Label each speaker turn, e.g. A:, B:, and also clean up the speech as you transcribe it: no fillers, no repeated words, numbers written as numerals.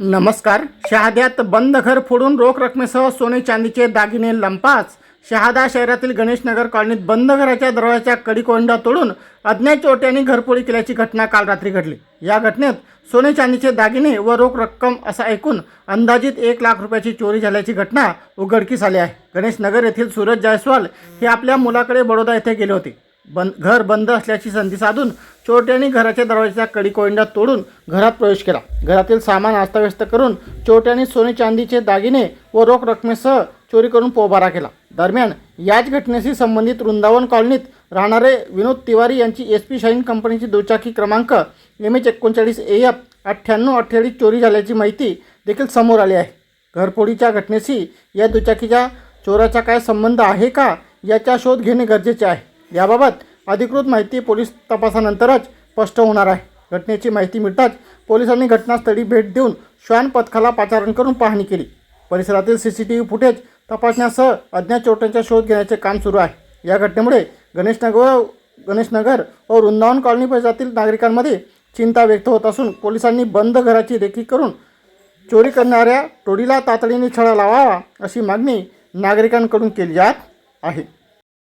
A: नमस्कार. शहाद्यात बंद घर फोडून रोख रकमेसह सोने चांदीचे दागिने लंपास. शहादा शहरातील गणेशनगर कॉलनीत बंद घराच्या दरवाजाच्या कडीकोंडा तोडून अज्ञात चोरट्यांनी घरफोडी केल्याची घटना काल रात्री घडली. या घटनेत सोने चांदीचे दागिने व रोख रक्कम असा एकूण अंदाजित 1 लाख रुपयाची चोरी झाल्याची घटना उघडकीस आली आहे. गणेशनगर येथील सूरज जायस्वाल हे आपल्या मुलाकडे बडोदा येथे गेले होते. घर बंद असल्याची संधी साधून चोरट्यांनी घराच्या दरवाजाचा कडीकोंडा तोडून घरात प्रवेश केला. घरातील सामान अस्ताव्यस्त करून चोरट्यांनी सोने चांदीचे दागिने व रोख रकमेसह चोरी करून पोबारा केला. दरम्यान याच घटनेशी संबंधित वृंदावन कॉलनीत राहणारे विनोद तिवारी यांची SP शाईन कंपनीची दुचाकी क्रमांक MH39 AF 9848 चोरी झाल्याची माहिती देखील समोर आली आहे. घरफोडीच्या घटनेशी या दुचाकीच्या चोराचा काय संबंध आहे का याचा शोध घेणे गरजेचे आहे. याबाबत अधिकृत माहिती पोलीस तपासानंतरच स्पष्ट होणार आहे. घटनेची माहिती मिळताच पोलिसांनी घटनास्थळी भेट देऊन श्वान पथकाला पाचारण करून पाहणी केली. परिसरातील CCTV फुटेज तपासण्यासह अज्ञात चोरट्यांचा शोध घेण्याचे काम सुरू आहे. या घटनेमुळे गणेशनगर व वृंदावन कॉलनी परिसरातील नागरिकांमध्ये चिंता व्यक्त होत असून पोलिसांनी बंद घराची रेकी करून चोरी करणाऱ्या टोळीला तातडीने छडा लावावा अशी मागणी नागरिकांकडून केली जात आहे.